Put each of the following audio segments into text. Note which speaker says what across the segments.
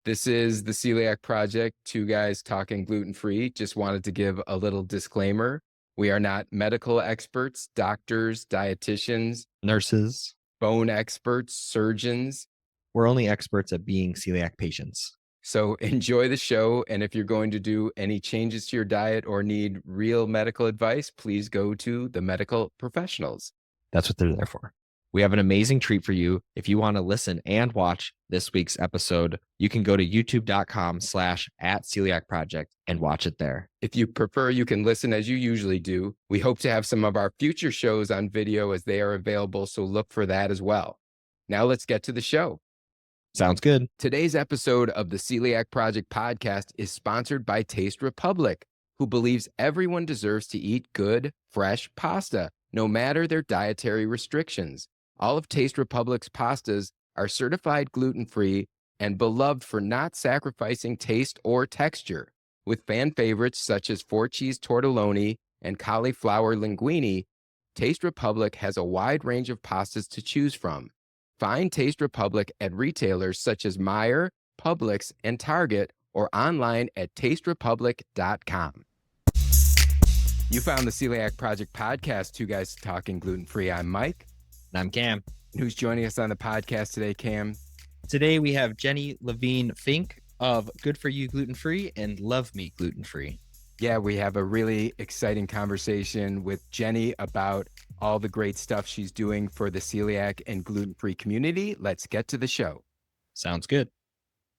Speaker 1: This is the Celiac Project, two guys talking gluten-free. Just wanted to give a little disclaimer. We are not medical experts, doctors, dietitians,
Speaker 2: Nurses.
Speaker 1: bone experts, surgeons.
Speaker 2: We're only experts at being celiac patients.
Speaker 1: So enjoy the show. And if you're going to do any changes to your diet or need real medical advice, please go to the medical professionals.
Speaker 2: That's what they're there for. We have an amazing treat for you. If you want to listen and watch this week's episode, you can go to youtube.com/@celiacproject and watch it there.
Speaker 1: If you prefer, you can listen as you usually do. We hope to have some of our future shows on video as they are available, so look for that as well. Now let's get to the show.
Speaker 2: Sounds good.
Speaker 1: Today's episode of the Celiac Project podcast is sponsored by Taste Republic, who believes everyone deserves to eat good, fresh pasta, no matter their dietary restrictions. All of Taste Republic's pastas are certified gluten-free and beloved for not sacrificing taste or texture. With fan favorites such as 4-cheese tortelloni and cauliflower linguine, Taste Republic has a wide range of pastas to choose from. Find Taste Republic at retailers such as Meijer, Publix, and Target, or online at tasterepublic.com. You found the Celiac Project podcast, two guys talking gluten-free. I'm Mike.
Speaker 2: And I'm Cam.
Speaker 1: Who's joining us on the podcast today, Cam?
Speaker 2: Today we have Jenny Levine Finke of Good For You Gluten Free and Love Me Gluten Free.
Speaker 1: Yeah, we have a really exciting conversation with Jenny about all the great stuff she's doing for the celiac and gluten-free community. Let's get to the show.
Speaker 2: Sounds good.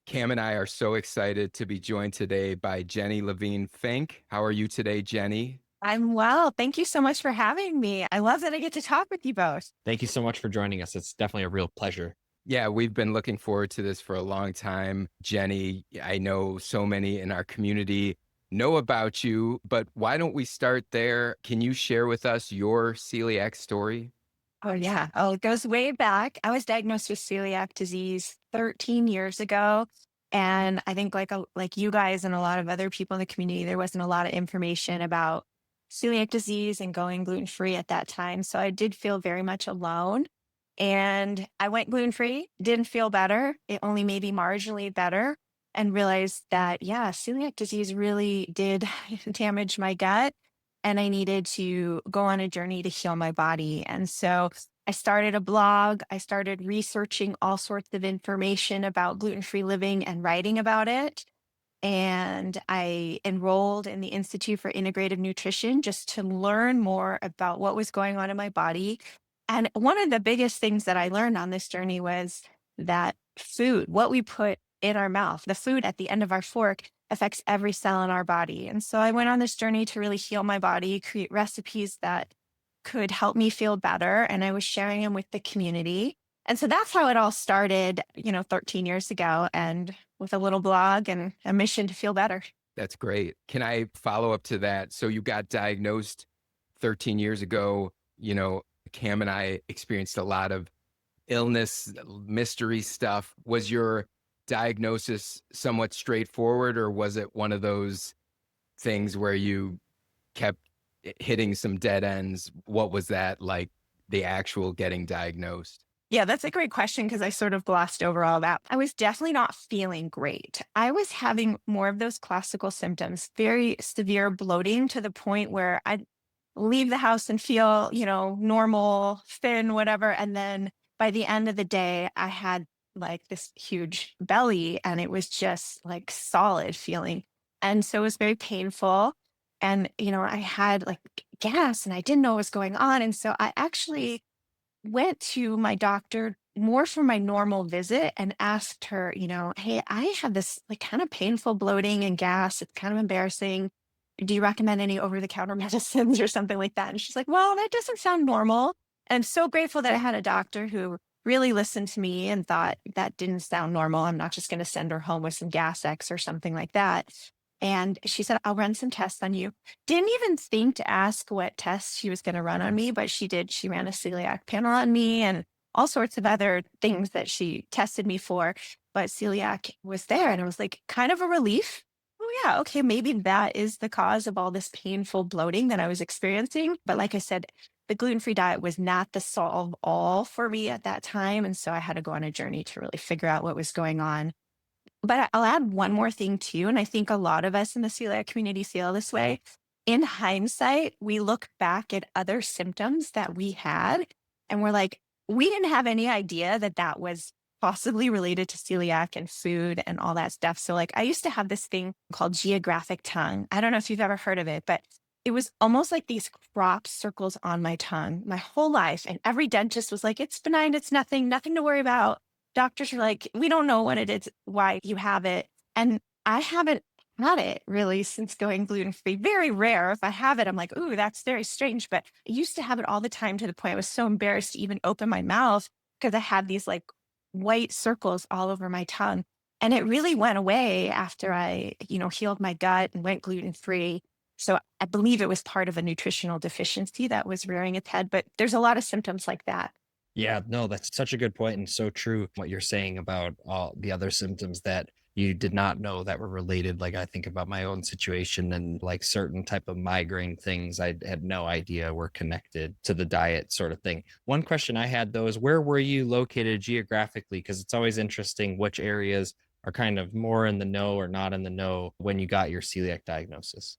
Speaker 1: Cam and I are so excited to be joined today by Jenny Levine Finke. How are you today, Jenny?
Speaker 3: I'm well. Thank you so much for having me. I love that I get to talk with you both.
Speaker 2: Thank you so much for joining us. It's definitely a real pleasure.
Speaker 1: Yeah, we've been looking forward to this for a long time. Jenny, I know so many in our community know about you, but why don't we start there? Can you share with us your celiac story?
Speaker 3: Oh, yeah. Oh, it goes way back. I was diagnosed with celiac disease 13 years ago. And I think like you guys and a lot of other people in the community, there wasn't a lot of information about celiac disease and going gluten-free at that time. So I did feel very much alone. And I went gluten-free, didn't feel better. It only made me marginally better and realized that, yeah, celiac disease really did damage my gut. And I needed to go on a journey to heal my body. And so I started a blog. I started researching all sorts of information about gluten-free living and writing about it. And I enrolled in the Institute for Integrative Nutrition just to learn more about what was going on in my body. And one of the biggest things that I learned on this journey was that food, what we put in our mouth, the food at the end of our fork, affects every cell in our body. And so I went on this journey to really heal my body, create recipes that could help me feel better. And I was sharing them with the community. And so that's how it all started, 13 years ago, and with a little blog and a mission to feel better.
Speaker 1: That's great. Can I follow up to that? So you got diagnosed 13 years ago. Cam and I experienced a lot of illness, mystery stuff. Was your diagnosis somewhat straightforward, or was it one of those things where you kept hitting some dead ends? What was that like, the actual getting diagnosed?
Speaker 3: Yeah, that's a great question because I sort of glossed over all that. I was definitely not feeling great. I was having more of those classical symptoms, very severe bloating to the point where I'd leave the house and feel, normal, thin, whatever. And then by the end of the day, I had like this huge belly and it was just like solid feeling. And so it was very painful. And, I had like gas and I didn't know what was going on. And so I actually went to my doctor more for my normal visit and asked her, hey, I have this like kind of painful bloating and gas. It's kind of embarrassing. Do you recommend any over the counter medicines or something like that? And she's like, well, that doesn't sound normal. And I'm so grateful that I had a doctor who really listened to me and thought that didn't sound normal. I'm not just going to send her home with some gas X or something like that. And she said, I'll run some tests on you. Didn't even think to ask what tests she was going to run on me, but she did. She ran a celiac panel on me and all sorts of other things that she tested me for. But celiac was there. And it was like kind of a relief. Oh, yeah. Okay. Maybe that is the cause of all this painful bloating that I was experiencing. But like I said, the gluten-free diet was not the solve all for me at that time. And so I had to go on a journey to really figure out what was going on. But I'll add one more thing too, and I think a lot of us in the celiac community feel this way. In hindsight, we look back at other symptoms that we had, and we're like, we didn't have any idea that that was possibly related to celiac and food and all that stuff. So, like, I used to have this thing called geographic tongue. I don't know if you've ever heard of it, but it was almost like these crop circles on my tongue my whole life. And every dentist was like, it's benign, it's nothing, nothing to worry about. Doctors are like, we don't know what it is, why you have it. And I haven't had it really since going gluten free. Very rare. If I have it, I'm like, ooh, that's very strange. But I used to have it all the time to the point I was so embarrassed to even open my mouth because I had these like white circles all over my tongue. And it really went away after I, healed my gut and went gluten free. So I believe it was part of a nutritional deficiency that was rearing its head. But there's a lot of symptoms like that.
Speaker 2: Yeah, no, that's such a good point and so true what you're saying about all the other symptoms that you did not know that were related. Like I think about my own situation and like certain type of migraine things I had no idea were connected to the diet sort of thing. One question I had though is where were you located geographically? Because it's always interesting which areas are kind of more in the know or not in the know when you got your celiac diagnosis.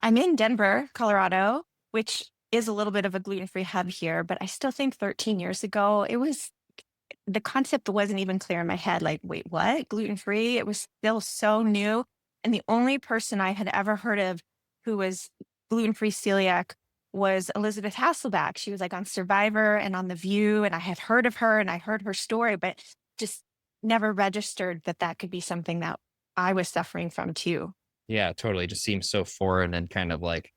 Speaker 3: I'm in Denver, Colorado, which is a little bit of a gluten free hub here, but I still think 13 years ago, the concept wasn't even clear in my head. Like, wait, what? Gluten free? It was still so new. And the only person I had ever heard of who was gluten free celiac was Elizabeth Hasselback. She was like on Survivor and on The View. And I had heard of her and I heard her story, but just never registered that that could be something that I was suffering from too.
Speaker 2: Yeah, totally. Just seems so foreign and kind of like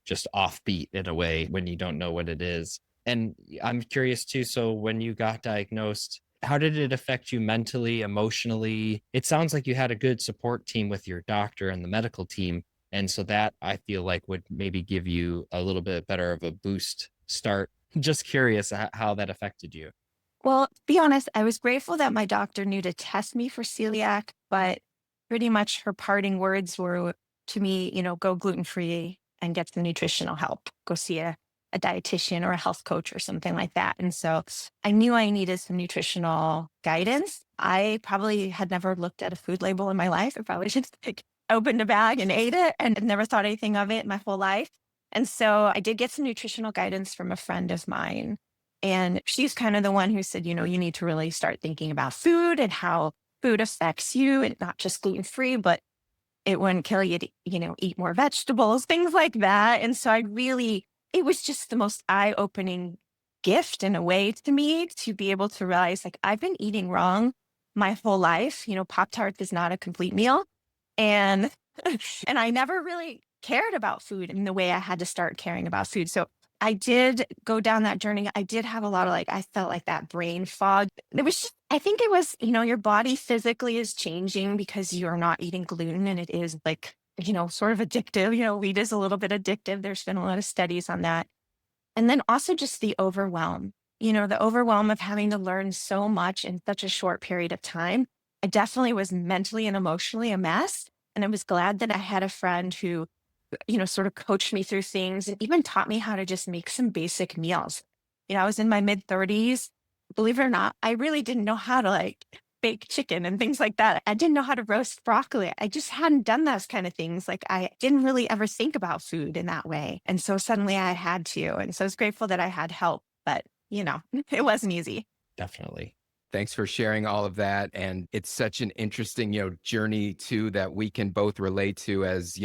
Speaker 2: just offbeat in a way when you don't know what it is. And I'm curious too. So when you got diagnosed, how did it affect you mentally, emotionally? It sounds like you had a good support team with your doctor and the medical team. And so that I feel like would maybe give you a little bit better of a boost start. Just curious how that affected you.
Speaker 3: Well, to be honest, I was grateful that my doctor knew to test me for celiac, but pretty much her parting words were to me, go gluten free and get some nutritional help. Go see a dietitian or a health coach or something like that. And so I knew I needed some nutritional guidance. I probably had never looked at a food label in my life. I probably just like opened a bag and ate it and never thought anything of it my whole life. And so I did get some nutritional guidance from a friend of mine, and she's kind of the one who said, you need to really start thinking about food and how food affects you, and not just gluten free, but it wouldn't kill you to, eat more vegetables, things like that. And so it was just the most eye opening gift in a way to me to be able to realize like I've been eating wrong my whole life. Pop Tart is not a complete meal. And and I never really cared about food in the way I had to start caring about food. So I did go down that journey. I did have a lot of I felt like that brain fog. It was just, I think it was, your body physically is changing because you're not eating gluten and it is like, sort of addictive. Wheat is a little bit addictive. There's been a lot of studies on that. And then also just the overwhelm, the overwhelm of having to learn so much in such a short period of time. I definitely was mentally and emotionally a mess. And I was glad that I had a friend who, sort of coached me through things and even taught me how to just make some basic meals. I was in my mid 30s. Believe it or not, I really didn't know how to like bake chicken and things like that. I didn't know how to roast broccoli. I just hadn't done those kind of things. Like I didn't really ever think about food in that way. And so suddenly I had to. And so I was grateful that I had help, but it wasn't easy.
Speaker 2: Definitely.
Speaker 1: Thanks for sharing all of that. And it's such an interesting, journey too that we can both relate to as,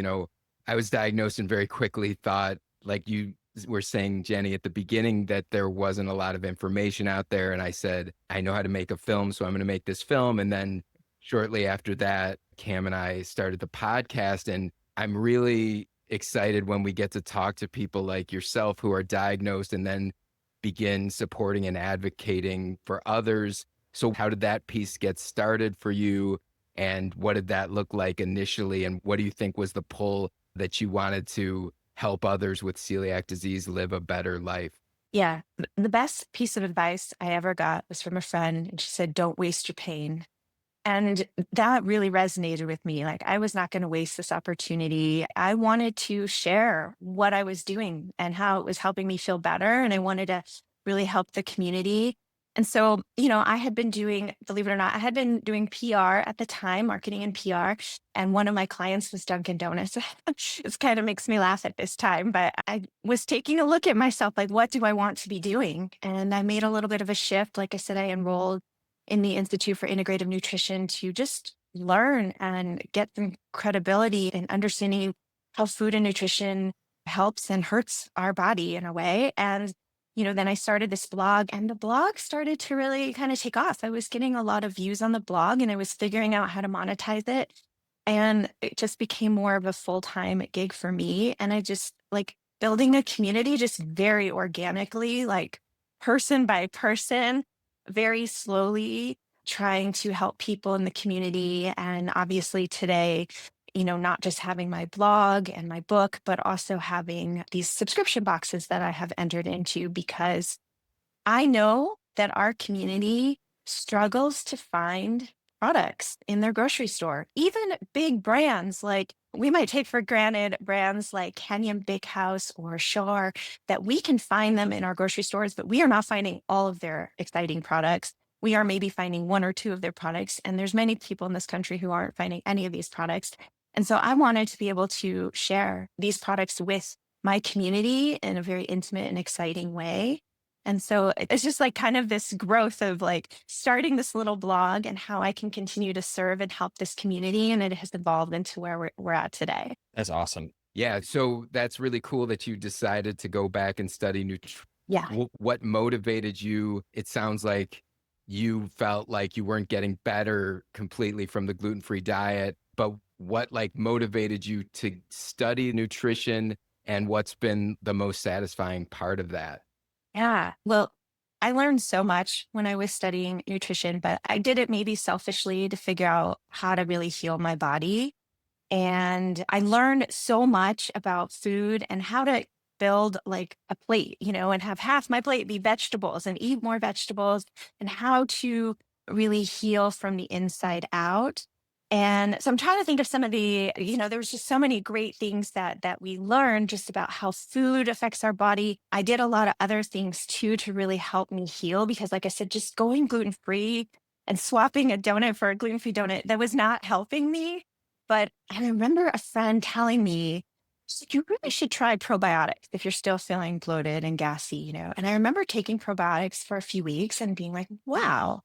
Speaker 1: I was diagnosed and very quickly thought, like you were saying, Jenny, at the beginning, that there wasn't a lot of information out there. And I said, I know how to make a film, so I'm going to make this film. And then shortly after that, Cam and I started the podcast. And I'm really excited when we get to talk to people like yourself who are diagnosed and then begin supporting and advocating for others. So, how did that piece get started for you? And what did that look like initially? And what do you think was the pull that you wanted to help others with celiac disease live a better life?
Speaker 3: Yeah. The best piece of advice I ever got was from a friend. And she said, don't waste your pain. And that really resonated with me. Like, I was not going to waste this opportunity. I wanted to share what I was doing and how it was helping me feel better. And I wanted to really help the community. And so, I had been doing, believe it or not, I had been doing PR at the time, marketing and PR. And one of my clients was Dunkin' Donuts. It kind of makes me laugh at this time, but I was taking a look at myself, like, what do I want to be doing? And I made a little bit of a shift. Like I said, I enrolled in the Institute for Integrative Nutrition to just learn and get some credibility and understanding how food and nutrition helps and hurts our body in a way. And then I started this blog and the blog started to really kind of take off. I was getting a lot of views on the blog and I was figuring out how to monetize it. And it just became more of a full-time gig for me. And I just like building a community just very organically, like person by person, very slowly trying to help people in the community. And obviously today, not just having my blog and my book, but also having these subscription boxes that I have entered into because I know that our community struggles to find products in their grocery store. Even big brands like we might take for granted brands like Canyon Bakehouse or Shore that we can find them in our grocery stores, but we are not finding all of their exciting products. We are maybe finding one or two of their products. And there's many people in this country who aren't finding any of these products. And so I wanted to be able to share these products with my community in a very intimate and exciting way. And so it's just like kind of this growth of like starting this little blog and how I can continue to serve and help this community. And it has evolved into where we're at today.
Speaker 2: That's awesome.
Speaker 1: Yeah, so that's really cool that you decided to go back and study nutrition.
Speaker 3: Yeah.
Speaker 1: What motivated you? It sounds like you felt like you weren't getting better completely from the gluten-free diet, but what like motivated you to study nutrition and what's been the most satisfying part of that?
Speaker 3: Yeah. Well, I learned so much when I was studying nutrition, but I did it maybe selfishly to figure out how to really heal my body. And I learned so much about food and how to build like a plate, and have half my plate be vegetables and eat more vegetables and how to really heal from the inside out. And so I'm trying to think of some of the, there was just so many great things that we learned just about how food affects our body. I did a lot of other things too to really help me heal because like I said, just going gluten free and swapping a donut for a gluten free donut, that was not helping me. But I remember a friend telling me, she's like, you really should try probiotics if you're still feeling bloated and gassy, And I remember taking probiotics for a few weeks and being like, wow,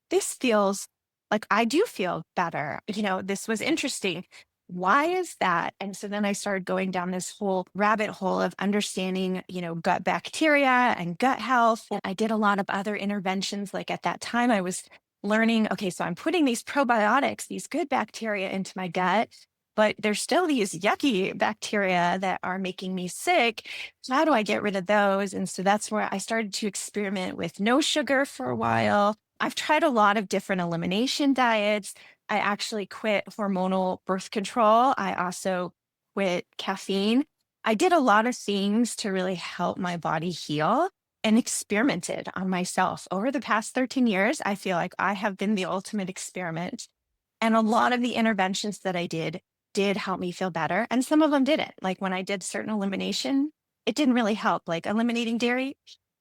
Speaker 3: this feels like I do feel better. This was interesting. Why is that? And so then I started going down this whole rabbit hole of understanding, gut bacteria and gut health. And I did a lot of other interventions. Like at that time, I was learning, okay, so I'm putting these probiotics, these good bacteria into my gut, but there's still these yucky bacteria that are making me sick. So how do I get rid of those? And so that's where I started to experiment with no sugar for a while. I've tried a lot of different elimination diets. I actually quit hormonal birth control. I also quit caffeine. I did a lot of things to really help my body heal and experimented on myself. Over the past 13 years, I feel like I have been the ultimate experiment. And a lot of the interventions that I did help me feel better. And some of them didn't. Like when I did certain elimination, it didn't really help. Like eliminating dairy,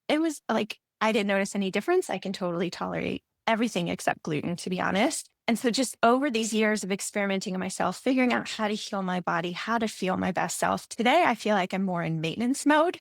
Speaker 3: it was like I didn't notice any difference. I can totally tolerate everything except gluten, to be honest. And so just over these years of experimenting on myself, figuring out how to heal my body, how to feel my best self, today I feel like I'm more in maintenance mode.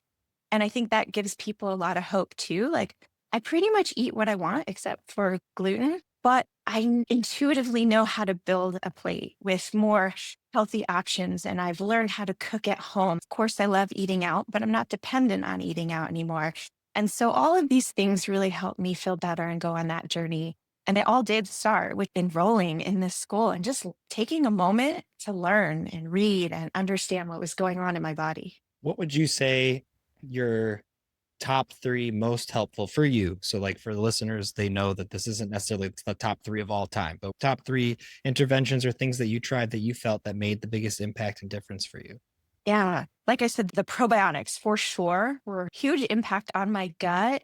Speaker 3: And I think that gives people a lot of hope too. Like I pretty much eat what I want except for gluten, but I intuitively know how to build a plate with more healthy options. And I've learned how to cook at home. Of course, I love eating out, but I'm not dependent on eating out anymore. And so all of these things really helped me feel better and go on that journey. And they all did start with enrolling in this school and just taking a moment to learn and read and understand what was going on in my body.
Speaker 2: What would you say your top three most helpful for you? So, like for the listeners, they know that this isn't necessarily the top three of all time, but top three interventions or things that you tried that you felt that made the biggest impact and difference for you.
Speaker 3: Yeah. Like I said, the probiotics for sure were a huge impact on my gut.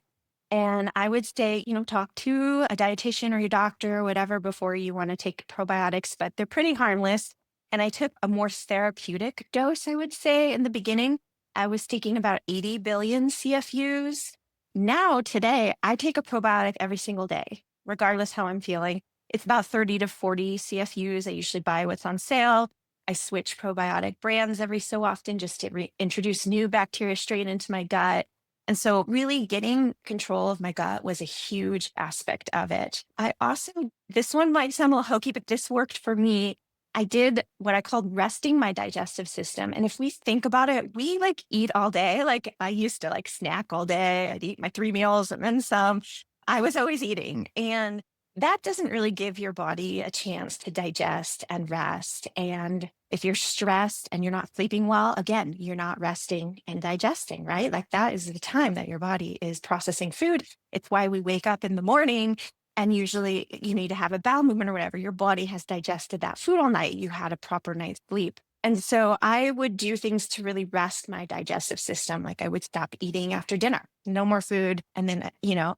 Speaker 3: And I would say, talk to a dietitian or your doctor or whatever before you want to take probiotics, but they're pretty harmless. And I took a more therapeutic dose, I would say, in the beginning. I was taking about 80 billion CFUs, now today, I take a probiotic every single day, regardless how I'm feeling. It's about 30 to 40 CFUs. I usually buy what's on sale. I switch probiotic brands every so often just to introduce new bacteria strain into my gut. And so, really getting control of my gut was a huge aspect of it. I also, this one might sound a little hokey, but this worked for me. I did what I called resting my digestive system. And if we think about it, we like eat all day. Like I used to like snack all day. I'd eat my 3 meals and then some. I was always eating. And that doesn't really give your body a chance to digest and rest. And if you're stressed and you're not sleeping well, again, you're not resting and digesting, right? Like that is the time that your body is processing food. It's why we wake up in the morning and usually you need to have a bowel movement or whatever. Your body has digested that food all night. You had a proper night's sleep. And so I would do things to really rest my digestive system. Like I would stop eating after dinner, no more food. And then,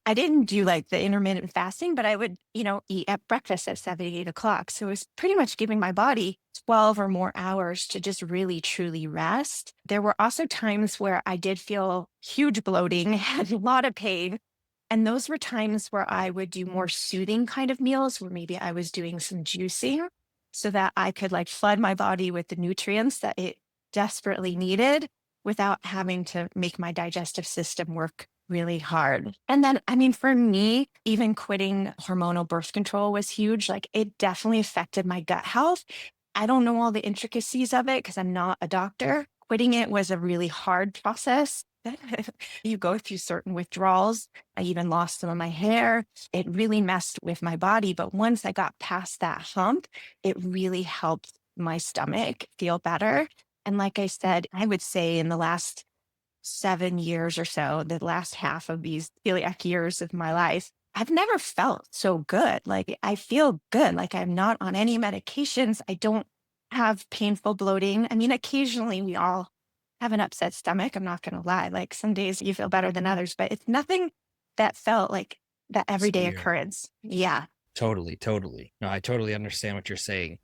Speaker 3: I didn't do like the intermittent fasting, but I would, eat at breakfast at 7, 8 o'clock. So it was pretty much giving my body 12 or more hours to just really, truly rest. There were also times where I did feel huge bloating, had a lot of pain. And those were times where I would do more soothing kind of meals where maybe I was doing some juicing so that I could like flood my body with the nutrients that it desperately needed without having to make my digestive system work really hard. And then, I mean, for me, even quitting hormonal birth control was huge. Like it definitely affected my gut health. I don't know all the intricacies of it because I'm not a doctor. Quitting it was a really hard process. You go through certain withdrawals. I even lost some of my hair. It really messed with my body. But once I got past that hump, it really helped my stomach feel better. And like I said, I would say in the last 7 years or so, the last half of these celiac years of my life, I've never felt so good. Like I feel good. Like I'm not on any medications. I don't have painful bloating. I mean, occasionally we all have an upset stomach. I'm not going to lie. Like some days you feel better than others, but it's nothing that felt like that everyday
Speaker 2: Severe.
Speaker 3: occurrence. Yeah.
Speaker 2: Totally, totally. No, I totally understand what you're saying.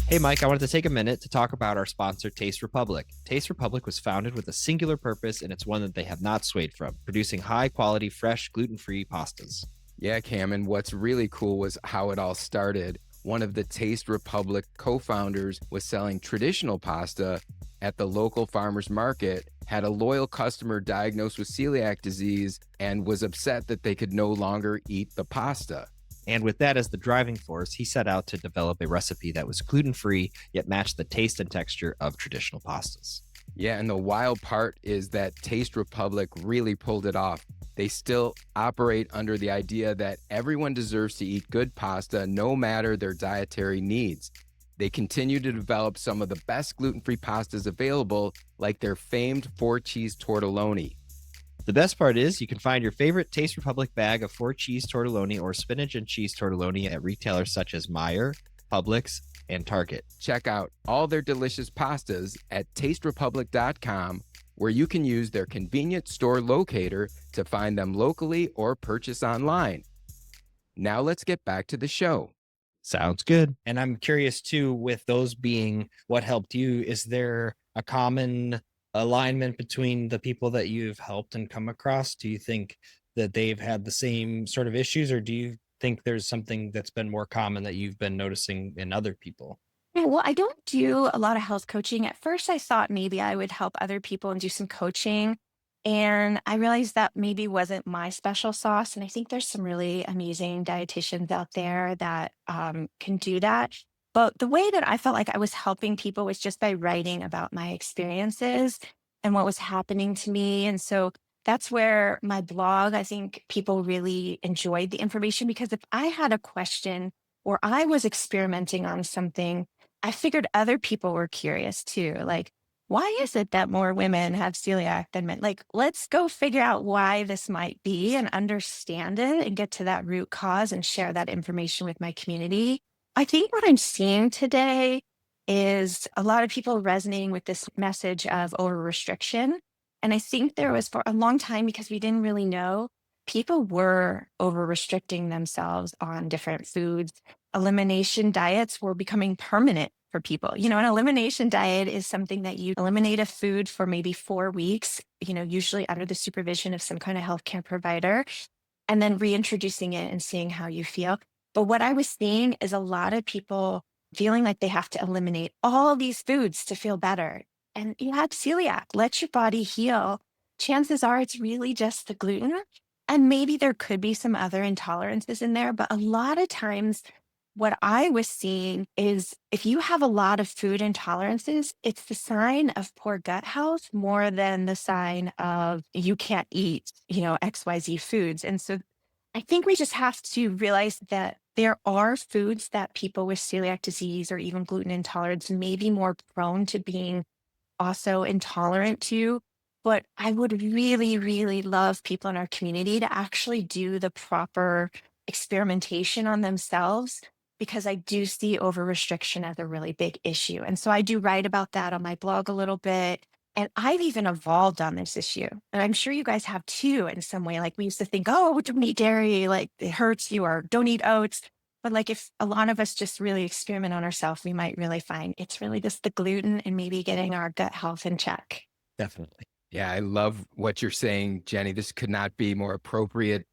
Speaker 2: Hey, Mike, I wanted to take a minute to talk about our sponsor, Taste Republic. Taste Republic was founded with a singular purpose, and it's one that they have not swayed from, producing high-quality, fresh, gluten-free pastas.
Speaker 1: Yeah, Cam, and what's really cool was how it all started. One of the Taste Republic co-founders was selling traditional pasta at the local farmer's market, had a loyal customer diagnosed with celiac disease, and was upset that they could no longer eat the pasta.
Speaker 2: And with that as the driving force, he set out to develop a recipe that was gluten-free, yet matched the taste and texture of traditional pastas.
Speaker 1: Yeah, and the wild part is that Taste Republic really pulled it off. They still operate under the idea that everyone deserves to eat good pasta no matter their dietary needs. They continue to develop some of the best gluten-free pastas available, like their famed 4-cheese tortelloni.
Speaker 2: The best part is you can find your favorite Taste Republic bag of 4-cheese tortelloni or spinach and cheese tortelloni at retailers such as Meijer, Publix, and Target.
Speaker 1: Check out all their delicious pastas at tasterepublic.com, where you can use their convenient store locator to find them locally or purchase online. Now let's get back to the show.
Speaker 2: Sounds good. And I'm curious too, with those being what helped you, is there a common alignment between the people that you've helped and come across? Do you think that they've had the same sort of issues, or do you think there's something that's been more common that you've been noticing in other people?
Speaker 3: Yeah, well, I don't do a lot of health coaching. At first, I thought maybe I would help other people and do some coaching. And I realized that maybe wasn't my special sauce. And I think there's some really amazing dietitians out there that can do that. But the way that I felt like I was helping people was just by writing about my experiences and what was happening to me. And so that's where my blog, I think people really enjoyed the information because if I had a question or I was experimenting on something, I figured other people were curious too. Like, why is it that more women have celiac than men? Like, let's go figure out why this might be and understand it and get to that root cause and share that information with my community. I think what I'm seeing today is a lot of people resonating with this message of over restriction. And I think there was for a long time because we didn't really know, people were over restricting themselves on different foods. Elimination diets were becoming permanent for people. An elimination diet is something that you eliminate a food for maybe 4 weeks, usually under the supervision of some kind of healthcare provider, and then reintroducing it and seeing how you feel. But what I was seeing is a lot of people feeling like they have to eliminate all these foods to feel better. And you have celiac, let your body heal. Chances are it's really just the gluten. And maybe there could be some other intolerances in there, but a lot of times what I was seeing is if you have a lot of food intolerances, it's the sign of poor gut health more than the sign of you can't eat, XYZ foods. And so I think we just have to realize that there are foods that people with celiac disease or even gluten intolerance may be more prone to being also intolerant to. But I would really, really love people in our community to actually do the proper experimentation on themselves because I do see over restriction as a really big issue. And so I do write about that on my blog a little bit. And I've even evolved on this issue. And I'm sure you guys have too in some way. Like we used to think, oh, don't eat dairy, like it hurts you, or don't eat oats. But like if a lot of us just really experiment on ourselves, we might really find it's really just the gluten and maybe getting our gut health in check.
Speaker 2: Definitely.
Speaker 1: Yeah, I love what you're saying, Jenny. This could not be more appropriate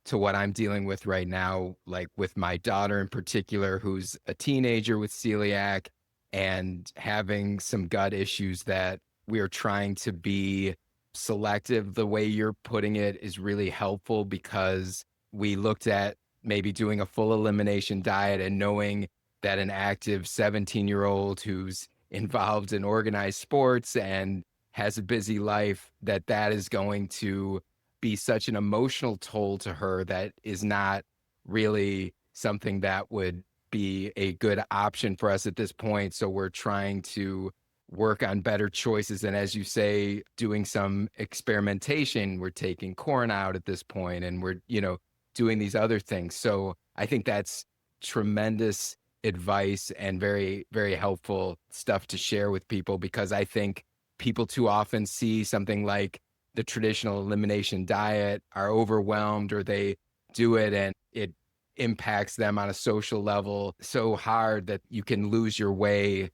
Speaker 1: to what I'm dealing with right now, like with my daughter in particular, who's a teenager with celiac and having some gut issues that we're trying to be selective. The way you're putting it is really helpful because we looked at maybe doing a full elimination diet and knowing that an active 17-year-old who's involved in organized sports and has a busy life, that is going to be such an emotional toll to her that is not really something that would be a good option for us at this point. So we're trying to work on better choices. And as you say, doing some experimentation, we're taking corn out at this point and we're, doing these other things. So I think that's tremendous advice and very, very helpful stuff to share with people because I think people too often see something like the traditional elimination diet, are overwhelmed, or they do it and it impacts them on a social level so hard that you can lose your way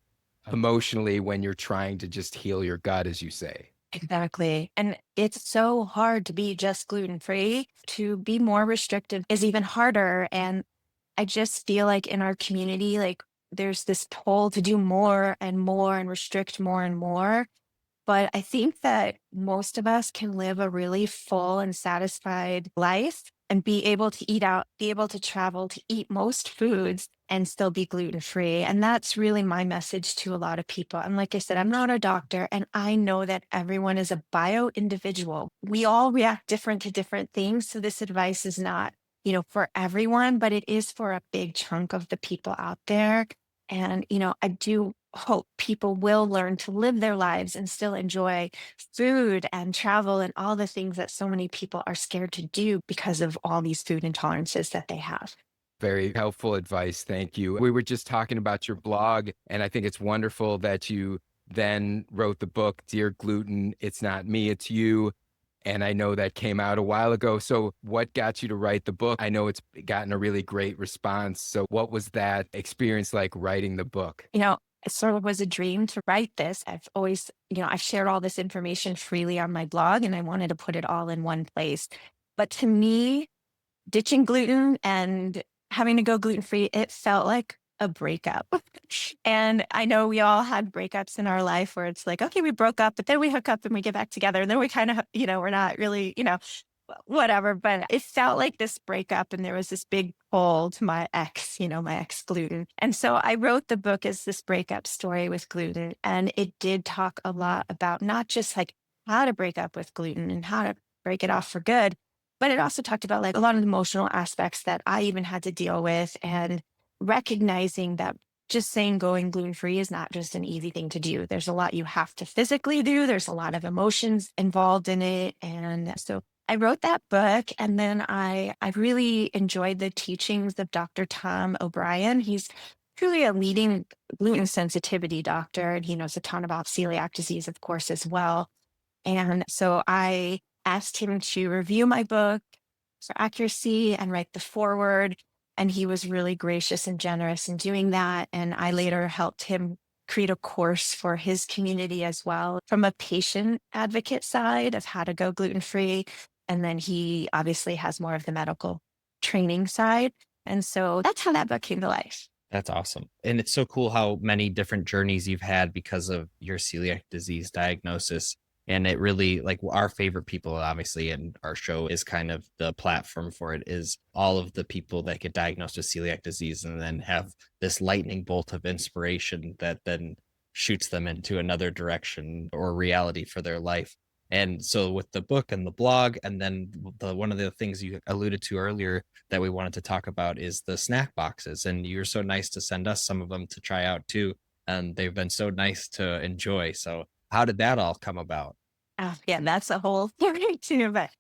Speaker 1: emotionally when you're trying to just heal your gut, as you say.
Speaker 3: Exactly. And it's so hard to be just gluten free. To be more restrictive is even harder. And I just feel like in our community, like there's this pull to do more and restrict more and more. But I think that most of us can live a really full and satisfied life and be able to eat out, be able to travel, to eat most foods and still be gluten free. And that's really my message to a lot of people. And like I said, I'm not a doctor and I know that everyone is a bio individual. We all react different to different things. So this advice is not, for everyone, but it is for a big chunk of the people out there. And, I do hope people will learn to live their lives and still enjoy food and travel and all the things that so many people are scared to do because of all these food intolerances that they have.
Speaker 1: Very helpful advice. Thank you. We were just talking about your blog, and I think it's wonderful that you then wrote the book, Dear Gluten, It's Not Me, It's You. And I know that came out a while ago. So, what got you to write the book? I know it's gotten a really great response. So, what was that experience like writing the book?
Speaker 3: It sort of was a dream to write this. I've always, I've shared all this information freely on my blog and I wanted to put it all in one place. But to me, ditching gluten and having to go gluten free, it felt like a breakup. And I know we all had breakups in our life where it's like, okay, we broke up, but then we hook up and we get back together. And then we kind of, we're not really, whatever. But it felt like this breakup and there was this big pull to my ex, my ex gluten. And so I wrote the book as this breakup story with gluten. And it did talk a lot about not just like how to break up with gluten and how to break it off for good, but it also talked about like a lot of emotional aspects that I even had to deal with and recognizing that just saying going gluten free is not just an easy thing to do. There's a lot you have to physically do. There's a lot of emotions involved in it. And so I wrote that book and then I really enjoyed the teachings of Dr. Tom O'Brien. He's truly a leading gluten sensitivity doctor and he knows a ton about celiac disease, of course, as well. And so I asked him to review my book for accuracy and write the foreword. And he was really gracious and generous in doing that. And I later helped him create a course for his community as well from a patient advocate side of how to go gluten free. And then he obviously has more of the medical training side. And so that's how that book came to life.
Speaker 2: That's awesome. And it's so cool how many different journeys you've had because of your celiac disease diagnosis. And it really, like, our favorite people, obviously, and our show is kind of the platform for it, is all of the people that get diagnosed with celiac disease and then have this lightning bolt of inspiration that then shoots them into another direction or reality for their life. And so with the book and the blog, and then one of the things you alluded to earlier that we wanted to talk about is the snack boxes. And you're so nice to send us some of them to try out too. And they've been so nice to enjoy. So how did that all come about?
Speaker 3: Oh, yeah, that's a whole theory too. But,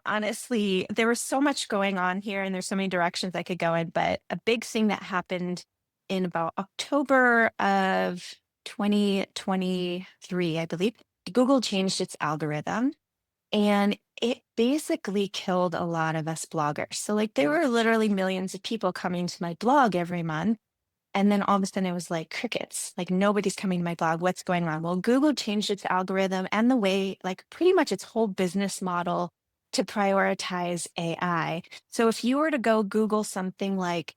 Speaker 3: honestly, there was so much going on here and there's so many directions I could go in. But a big thing that happened in about October of 2023, I believe, Google changed its algorithm and it basically killed a lot of us bloggers. So, like, there were literally millions of people coming to my blog every month. And then all of a sudden it was like crickets, like nobody's coming to my blog. What's going on? Well, Google changed its algorithm and the way, like pretty much its whole business model to prioritize AI. So if you were to go Google something like,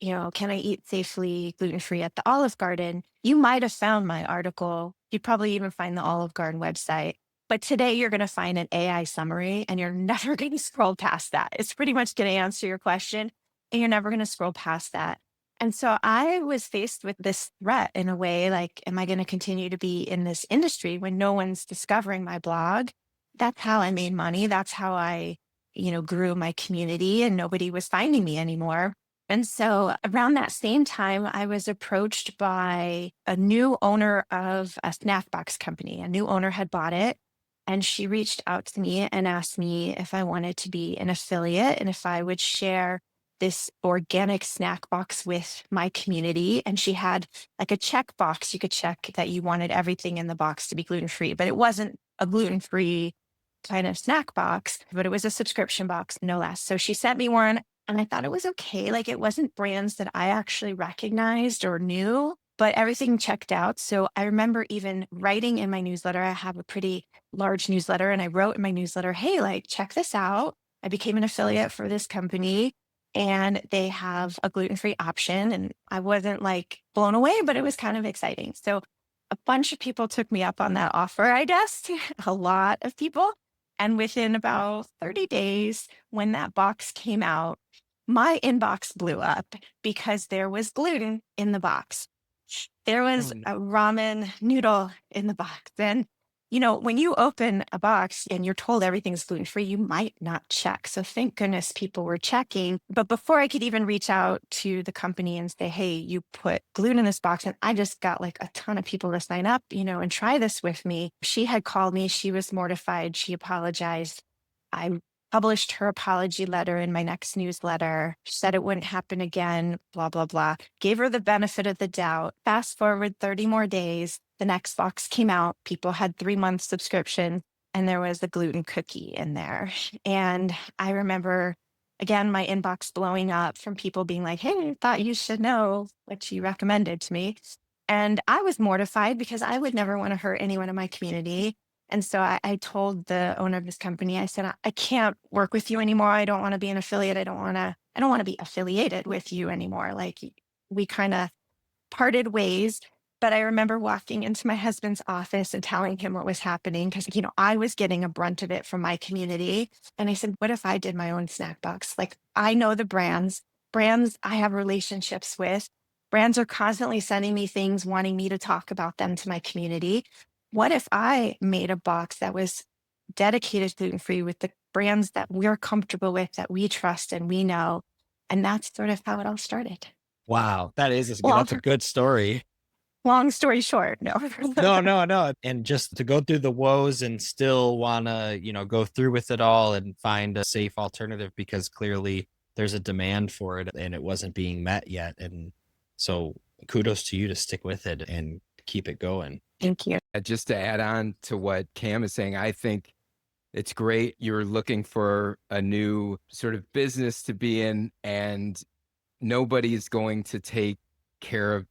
Speaker 3: can I eat safely gluten free at the Olive Garden? You might have found my article. You'd probably even find the Olive Garden website. But today you're going to find an AI summary and you're never going to scroll past that. It's pretty much going to answer your question and you're never going to scroll past that. And so I was faced with this threat in a way like, am I going to continue to be in this industry when no one's discovering my blog? That's how I made money. That's how I, grew my community and nobody was finding me anymore. And so around that same time, I was approached by a new owner of a snack box company. A new owner had bought it. And she reached out to me and asked me if I wanted to be an affiliate and if I would share this organic snack box with my community. And she had like a check box you could check that you wanted everything in the box to be gluten free, but it wasn't a gluten free kind of snack box, but it was a subscription box, no less. So she sent me one and I thought it was okay. Like it wasn't brands that I actually recognized or knew, but everything checked out. So I remember even writing in my newsletter, I have a pretty large newsletter, and I wrote in my newsletter, hey, like, check this out. I became an affiliate for this company and they have a gluten-free option. And I wasn't like blown away, but it was kind of exciting. So a bunch of people took me up on that offer, I guess, a lot of people. And within about 30 days, when that box came out, my inbox blew up because there was gluten in the box. There was a ramen noodle in the box. And, when you open a box and you're told everything's gluten free, you might not check. So thank goodness people were checking. But before I could even reach out to the company and say, hey, you put gluten in this box, and I just got like a ton of people to sign up, and try this with me. She had called me. She was mortified. She apologized. I published her apology letter in my next newsletter, said it wouldn't happen again, blah, blah, blah. Gave her the benefit of the doubt. Fast forward 30 more days, the next box came out. People had 3 month subscription and there was a gluten cookie in there. And I remember, again, my inbox blowing up from people being like, hey, I thought you should know what she recommended to me. And I was mortified because I would never want to hurt anyone in my community. And so I told the owner of this company, I said, I can't work with you anymore. I don't want to be an affiliate. I don't want to be affiliated with you anymore. Like we kind of parted ways. But I remember walking into my husband's office and telling him what was happening because, I was getting a brunt of it from my community. And I said, what if I did my own snack box? Like I know the brands I have relationships with. Brands are constantly sending me things, wanting me to talk about them to my community. What if I made a box that was dedicated gluten free with the brands that we're comfortable with, that we trust and we know? And that's sort of how it all started.
Speaker 2: Wow,
Speaker 3: Long,
Speaker 2: that's a good story.
Speaker 3: long story short, no.
Speaker 2: No. And just to go through the woes and still want to, go through with it all and find a safe alternative because clearly there's a demand for it and it wasn't being met yet. And so kudos to you to stick with it and keep it going.
Speaker 3: Thank you.
Speaker 1: Just to add on to what Cam is saying, I think it's great you're looking for a new sort of business to be in. And nobody's going to take care of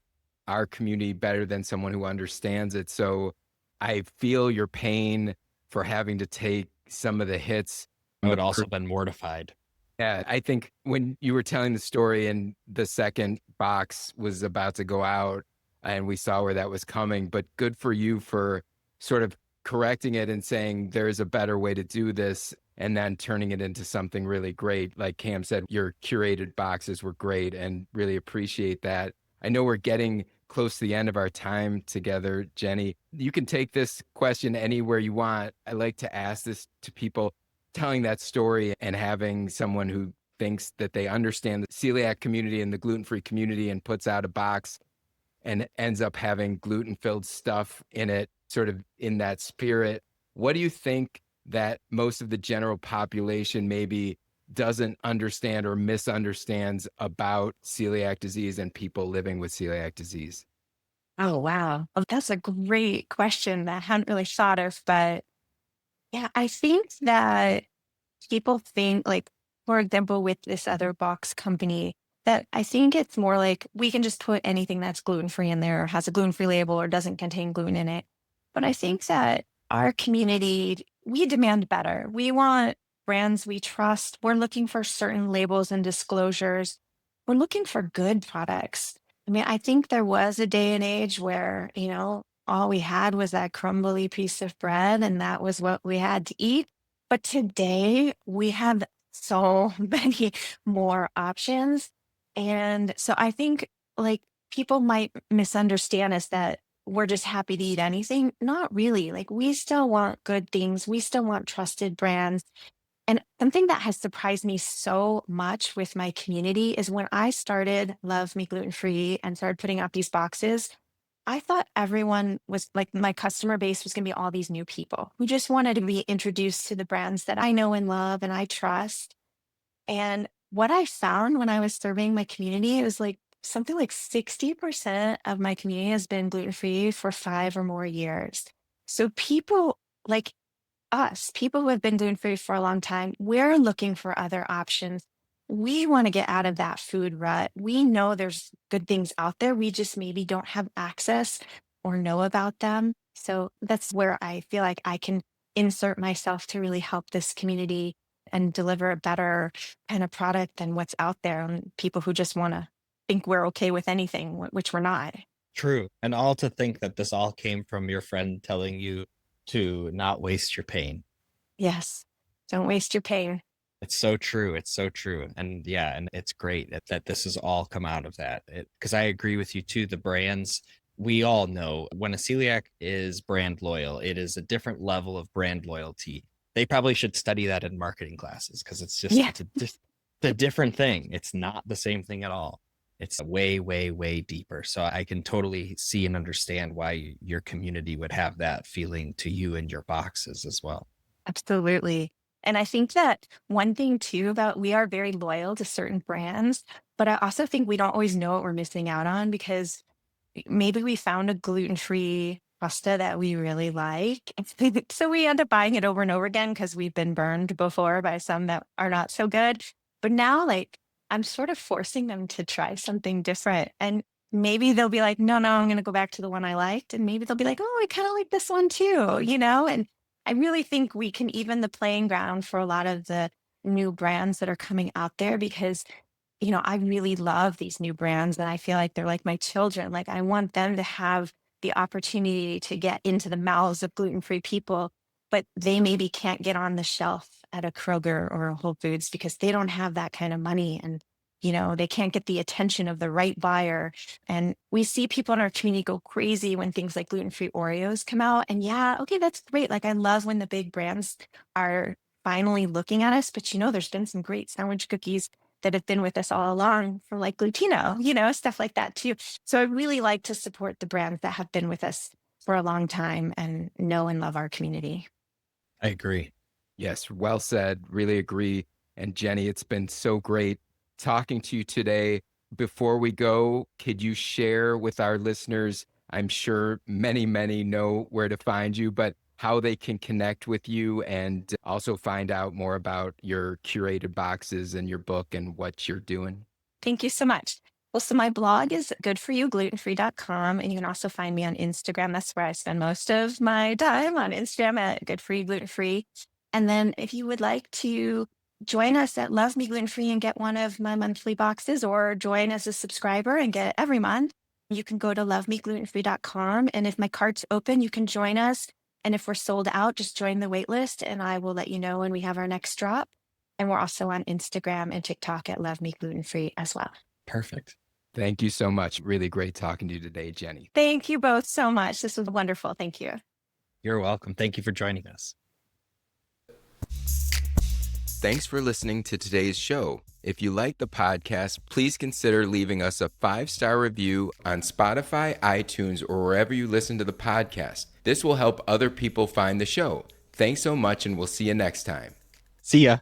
Speaker 1: our community better than someone who understands it. So I feel your pain for having to take some of the hits.
Speaker 2: I would also been mortified.
Speaker 1: Yeah, I think when you were telling the story and the second box was about to go out and we saw where that was coming, but good for you for sort of correcting it and saying there's a better way to do this and then turning it into something really great. Like Cam said, your curated boxes were great and really appreciate that. I know we're getting close to the end of our time together, Jenny. You can take this question anywhere you want. I like to ask this to people telling that story and having someone who thinks that they understand the celiac community and the gluten-free community and puts out a box and ends up having gluten-filled stuff in it, sort of in that spirit. What do you think that most of the general population maybe doesn't understand or misunderstands about celiac disease and people living with celiac disease?
Speaker 3: Oh, wow. Oh, that's a great question that I hadn't really thought of. But yeah, I think that people think, like, for example, with this other box company, that I think it's more like we can just put anything that's gluten free in there or has a gluten free label or doesn't contain gluten in it. But I think that our community, we demand better. We want brands we trust. We're looking for certain labels and disclosures. We're looking for good products. I mean, I think there was a day and age where, all we had was that crumbly piece of bread and that was what we had to eat. But today we have so many more options. And so I think, like, people might misunderstand us that we're just happy to eat anything. Not really. Like, we still want good things. We still want trusted brands. And something that has surprised me so much with my community is when I started Love Me Gluten Free and started putting out these boxes, I thought everyone was like my customer base was going to be all these new people who just wanted to be introduced to the brands that I know and love and I trust. And what I found when I was surveying my community, it was like something like 60% of my community has been gluten free for 5 or more years. So people like us, people who have been gluten free for a long time, we're looking for other options. We want to get out of that food rut. We know there's good things out there. We just maybe don't have access or know about them. So that's where I feel like I can insert myself to really help this community and deliver a better kind of product than what's out there. And people who just want to think we're okay with anything, which we're not.
Speaker 2: True. And all to think that this all came from your friend telling you to not waste your pain.
Speaker 3: Yes. Don't waste your pain.
Speaker 2: It's so true. It's so true. And yeah, and it's great that this has all come out of that. Because I agree with you too. The brands, we all know when a celiac is brand loyal, it is a different level of brand loyalty. They probably should study that in marketing classes because
Speaker 3: Yeah.
Speaker 2: just a different thing. It's not the same thing at all. It's way, way, way deeper. So I can totally see and understand why your community would have that feeling to you and your boxes as well.
Speaker 3: Absolutely. And I think that one thing too about we are very loyal to certain brands, but I also think we don't always know what we're missing out on because maybe we found a gluten-free pasta that we really like. So we end up buying it over and over again because we've been burned before by some that are not so good. But now, like, I'm sort of forcing them to try something different. And maybe they'll be like, no, I'm going to go back to the one I liked. And maybe they'll be like, oh, I kind of like this one too. And I really think we can even the playing ground for a lot of the new brands that are coming out there because I really love these new brands and I feel like they're like my children. Like I want them to have the opportunity to get into the mouths of gluten-free people, but they maybe can't get on the shelf at a Kroger or a Whole Foods because they don't have that kind of money and they can't get the attention of the right buyer. And we see people in our community go crazy when things like gluten-free Oreos come out. And yeah, okay, that's great. Like I love when the big brands are finally looking at us, but there's been some great sandwich cookies that have been with us all along for like Glutino, stuff like that too. So I really like to support the brands that have been with us for a long time and know and love our community.
Speaker 2: I agree.
Speaker 1: Yes, well said. Really agree. And Jenny, it's been so great talking to you today. Before we go, could you share with our listeners? I'm sure many, many know where to find you, but how they can connect with you and also find out more about your curated boxes and your book and what you're doing.
Speaker 3: Thank you so much. Well, so my blog is goodforyouglutenfree.com, and you can also find me on Instagram. That's where I spend most of my time, on Instagram at goodforyouGlutenFree. And then if you would like to join us at Love Me Gluten Free and get one of my monthly boxes, or join as a subscriber and get it every month, you can go to lovemeglutenfree.com. And if my cart's open, you can join us. And if we're sold out, just join the wait list and I will let you know when we have our next drop. And we're also on Instagram and TikTok at Love Me Gluten Free as well.
Speaker 2: Perfect.
Speaker 1: Thank you so much. Really great talking to you today, Jenny.
Speaker 3: Thank you both so much. This was wonderful. Thank you.
Speaker 2: You're welcome. Thank you for joining us.
Speaker 1: Thanks for listening to today's show. If you like the podcast, please consider leaving us a 5-star review on Spotify, iTunes, or wherever you listen to the podcast. This will help other people find the show. Thanks so much, and we'll see you next time.
Speaker 2: See ya.